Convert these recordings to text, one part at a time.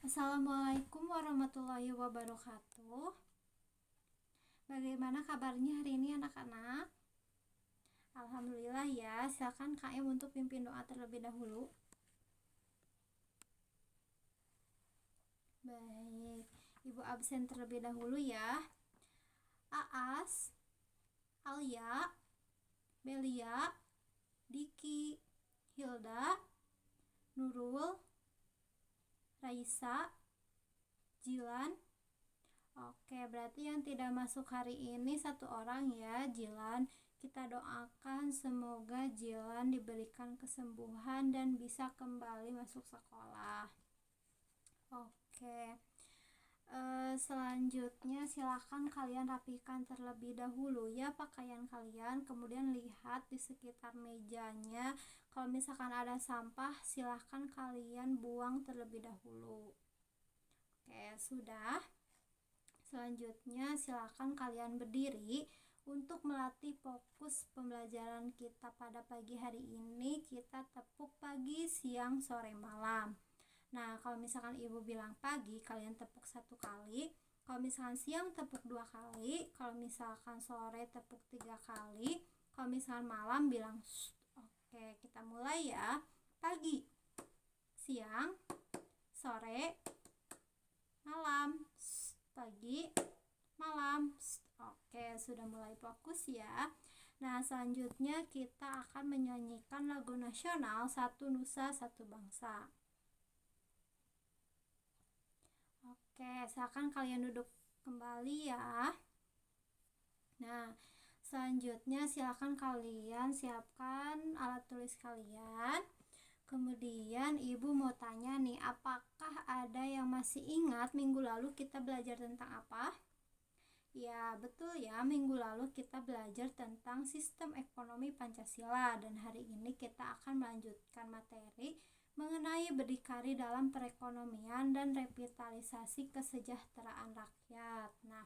Assalamualaikum warahmatullahi wabarakatuh. Bagaimana kabarnya hari ini anak-anak? Alhamdulillah ya. Silakan KM untuk pimpin doa terlebih dahulu. Baik, Ibu absen terlebih dahulu ya. Aas, Alia, Belia, Diki, Hilda, Nurul, Raisa, Jilan. Oke, berarti yang tidak masuk hari ini satu orang ya, Jilan. Kita doakan semoga Jilan diberikan kesembuhan dan bisa kembali masuk sekolah. Oke. Selanjutnya silakan kalian rapikan terlebih dahulu ya pakaian kalian, kemudian lihat di sekitar mejanya. Kalau misalkan ada sampah, silakan kalian buang terlebih dahulu. Oke, sudah. Selanjutnya silakan kalian berdiri untuk melatih fokus pembelajaran kita pada pagi hari ini. Kita tepuk pagi, siang, sore, malam. Nah, kalau misalkan ibu bilang pagi, kalian tepuk 1 kali. Kalau misalkan siang, tepuk 2 kali. Kalau misalkan sore, tepuk 3 kali. Kalau misalkan malam, bilang shh. Oke, kita mulai ya. Pagi, siang, sore, malam. Shh. Pagi, malam. Shh. Oke, sudah mulai fokus ya. Nah, selanjutnya kita akan menyanyikan lagu nasional Satu Nusa Satu Bangsa. Oke, silakan kalian duduk kembali ya. Nah, selanjutnya silakan kalian siapkan alat tulis kalian. Kemudian ibu mau tanya nih, apakah ada yang masih ingat minggu lalu kita belajar tentang apa? Ya, betul ya, minggu lalu kita belajar tentang sistem ekonomi Pancasila, dan hari ini kita akan melanjutkan materi mengenai berdikari dalam perekonomian dan revitalisasi kesejahteraan rakyat. Nah,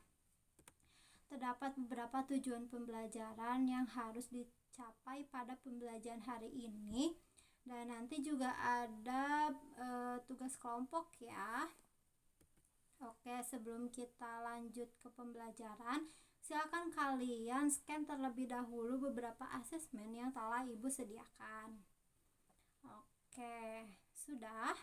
terdapat beberapa tujuan pembelajaran yang harus dicapai pada pembelajaran hari ini, dan nanti juga ada tugas kelompok ya. Oke, sebelum kita lanjut ke pembelajaran, silakan kalian scan terlebih dahulu beberapa asesmen yang telah ibu sediakan. Oke, sudah.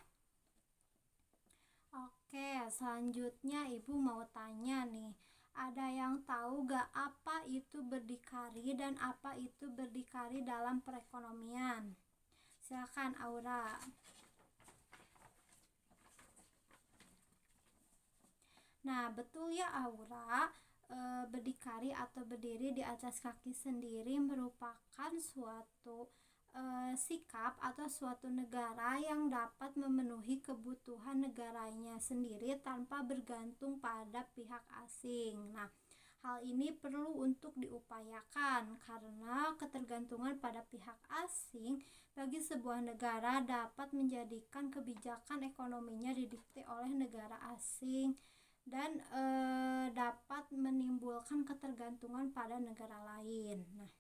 Oke, selanjutnya ibu mau tanya nih, ada yang tahu gak apa itu berdikari dan apa itu berdikari dalam perekonomian? Silakan Aura. Nah, betul ya Aura, berdikari atau berdiri di atas kaki sendiri merupakan suatu sikap atau suatu negara yang dapat memenuhi kebutuhan negaranya sendiri tanpa bergantung pada pihak asing. Nah, hal ini perlu untuk diupayakan karena ketergantungan pada pihak asing bagi sebuah negara dapat menjadikan kebijakan ekonominya didikte oleh negara asing dan dapat menimbulkan ketergantungan pada negara lain. Nah,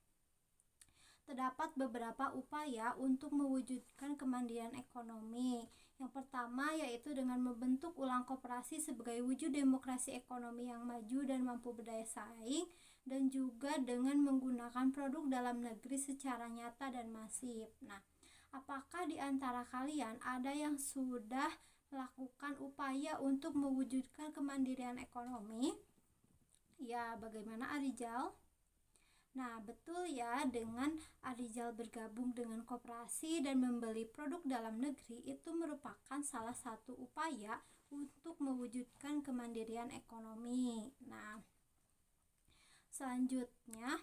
terdapat beberapa upaya untuk mewujudkan kemandirian ekonomi. Yang pertama yaitu dengan membentuk ulang koperasi sebagai wujud demokrasi ekonomi yang maju dan mampu berdaya saing, dan juga dengan menggunakan produk dalam negeri secara nyata dan masif. Nah, apakah di antara kalian ada yang sudah melakukan upaya untuk mewujudkan kemandirian ekonomi? Ya, bagaimana Arijal? Nah, betul ya, dengan Arijal bergabung dengan koperasi dan membeli produk dalam negeri itu merupakan salah satu upaya untuk mewujudkan kemandirian ekonomi. Nah, selanjutnya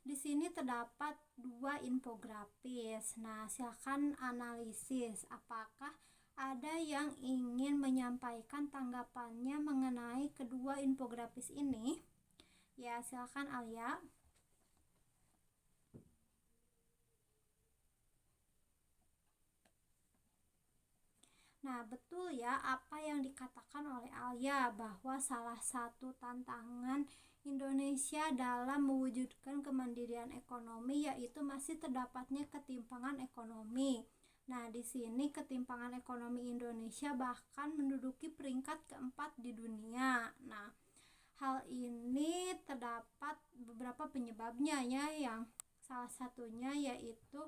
di sini terdapat 2 infografis. Nah, silakan analisis apakah ada yang ingin menyampaikan tanggapannya mengenai kedua infografis ini. Ya, silakan Alia. Nah, betul ya apa yang dikatakan oleh Alia bahwa salah satu tantangan Indonesia dalam mewujudkan kemandirian ekonomi yaitu masih terdapatnya ketimpangan ekonomi. Nah, di sini ketimpangan ekonomi Indonesia bahkan menduduki peringkat keempat di dunia. Nah, hal ini terdapat beberapa penyebabnya ya, yang salah satunya yaitu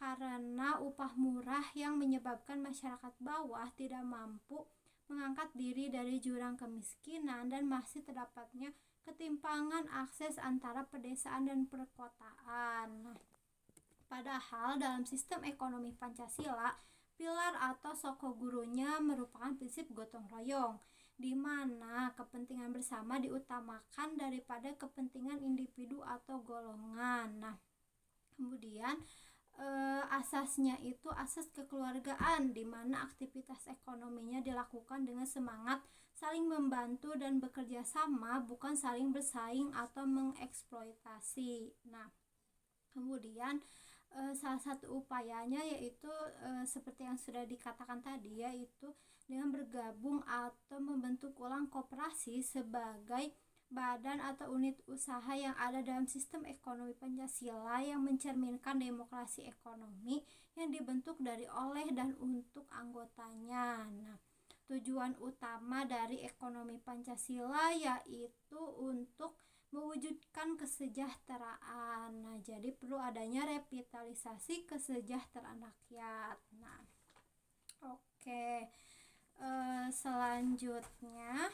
karena upah murah yang menyebabkan masyarakat bawah tidak mampu mengangkat diri dari jurang kemiskinan dan masih terdapatnya ketimpangan akses antara pedesaan dan perkotaan. Nah, padahal dalam sistem ekonomi Pancasila, pilar atau sokogurunya merupakan prinsip gotong royong, di mana kepentingan bersama diutamakan daripada kepentingan individu atau golongan. Nah, kemudian asasnya itu asas kekeluargaan, di mana aktivitas ekonominya dilakukan dengan semangat saling membantu dan bekerja sama, bukan saling bersaing atau mengeksploitasi. Nah, kemudian salah satu upayanya yaitu seperti yang sudah dikatakan tadi, yaitu dengan bergabung atau membentuk ulang koperasi sebagai badan atau unit usaha yang ada dalam sistem ekonomi Pancasila yang mencerminkan demokrasi ekonomi yang dibentuk dari, oleh, dan untuk anggotanya. Nah, tujuan utama dari ekonomi Pancasila yaitu untuk mewujudkan kesejahteraan. Nah, jadi perlu adanya revitalisasi kesejahteraan rakyat. Nah, oke. Selanjutnya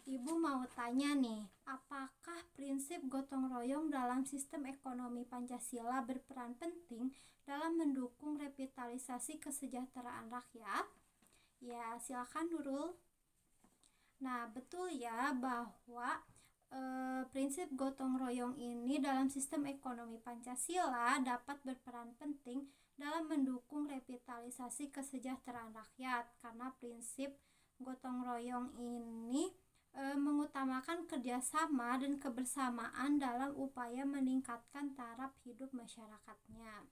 Ibu mau tanya nih, apakah prinsip gotong royong dalam sistem ekonomi Pancasila berperan penting dalam mendukung revitalisasi kesejahteraan rakyat? Ya, silakan Nurul. Nah, betul ya bahwa prinsip gotong royong ini dalam sistem ekonomi Pancasila dapat berperan penting dalam mendukung revitalisasi kesejahteraan rakyat, karena prinsip gotong royong ini mengutamakan kerjasama dan kebersamaan dalam upaya meningkatkan taraf hidup masyarakatnya.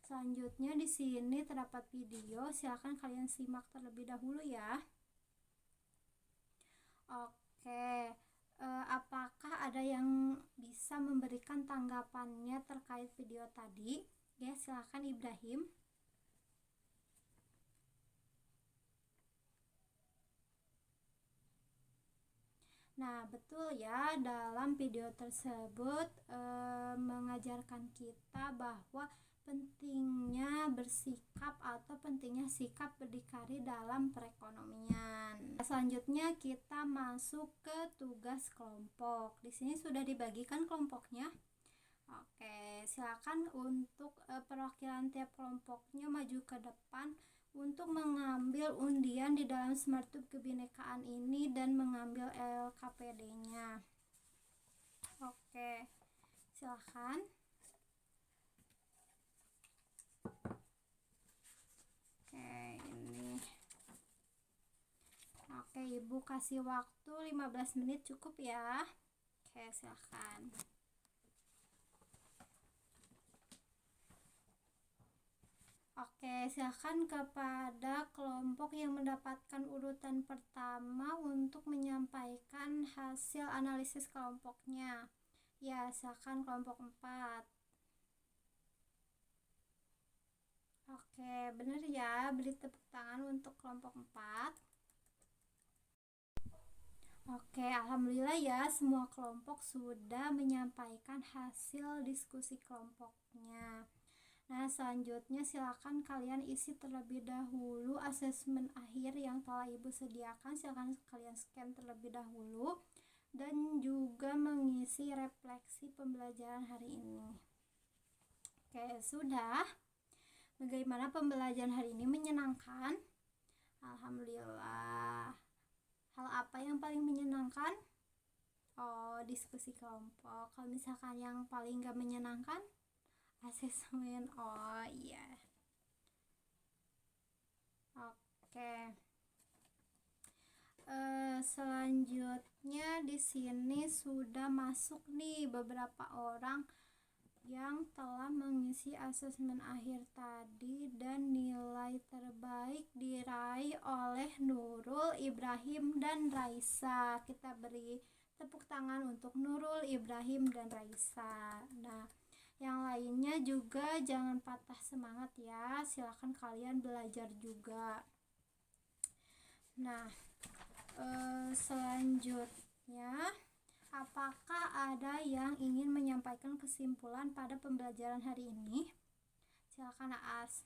Selanjutnya di sini terdapat video, silakan kalian simak terlebih dahulu ya. Oke, apakah ada yang bisa memberikan tanggapannya terkait video tadi? Ya, silakan Ibrahim. Nah, betul ya, dalam video tersebut mengajarkan kita bahwa pentingnya bersikap atau pentingnya sikap berdikari dalam perekonomian. Selanjutnya kita masuk ke tugas kelompok. Di sini sudah dibagikan kelompoknya. Oke, silakan untuk perwakilan tiap kelompoknya maju ke depan untuk mengambil undian di dalam Smart Tube Kebinekaan ini dan mengambil LKPD-nya. Oke, silakan. Oke, ini. Oke, Ibu kasih waktu 15 menit cukup ya. Oke, silakan. Oke, silakan kepada kelompok yang mendapatkan urutan pertama untuk menyampaikan hasil analisis kelompoknya. Ya, silakan kelompok 4. Oke, benar ya, beri tepuk tangan untuk kelompok 4. Oke, alhamdulillah ya, semua kelompok sudah menyampaikan hasil diskusi kelompoknya. Nah, selanjutnya silakan kalian isi terlebih dahulu asesmen akhir yang telah Ibu sediakan. Silakan kalian scan terlebih dahulu dan juga mengisi refleksi pembelajaran hari ini. Oke, sudah. Bagaimana pembelajaran hari ini? Menyenangkan? Alhamdulillah. Hal apa yang paling menyenangkan? Oh, diskusi kelompok. Kalau misalkan yang paling gak menyenangkan? Asesmen. Oh iya. Oke. Selanjutnya di sini sudah masuk nih beberapa orang yang telah mengisi asesmen akhir tadi dan nilai terbaik diraih oleh Nurul, Ibrahim, dan Raisa. Kita beri tepuk tangan untuk Nurul, Ibrahim, dan Raisa. Nah, Yang lainnya juga jangan patah semangat ya, silakan kalian belajar juga. Nah, selanjutnya, apakah ada yang ingin menyampaikan kesimpulan pada pembelajaran hari ini? Silakan Aas.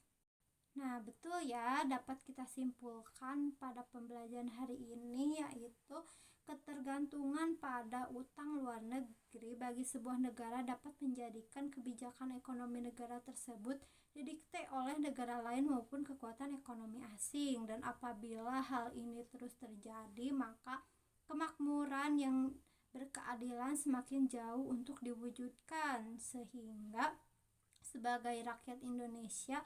Nah, betul ya, dapat kita simpulkan pada pembelajaran hari ini yaitu ketergantungan pada utang luar negeri bagi sebuah negara dapat menjadikan kebijakan ekonomi negara tersebut didikte oleh negara lain maupun kekuatan ekonomi asing, dan apabila hal ini terus terjadi, maka kemakmuran yang berkeadilan semakin jauh untuk diwujudkan, sehingga sebagai rakyat Indonesia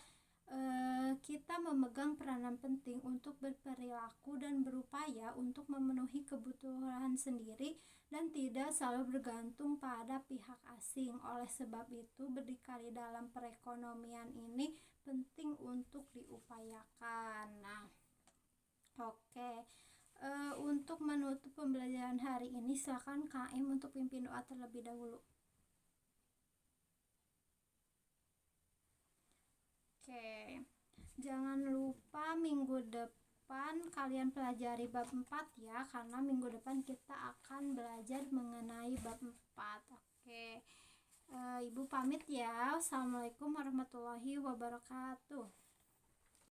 kita memegang peranan penting untuk berperilaku dan berupaya untuk memenuhi kebutuhan sendiri dan tidak selalu bergantung pada pihak asing. Oleh sebab itu, berdikari dalam perekonomian ini penting untuk diupayakan. Nah, oke. Untuk menutup pembelajaran hari ini, silakan KM untuk pimpin doa terlebih dahulu. Oke, jangan lupa minggu depan kalian pelajari bab 4 ya, karena minggu depan kita akan belajar mengenai bab 4. Oke, Ibu pamit ya. Assalamualaikum warahmatullahi wabarakatuh.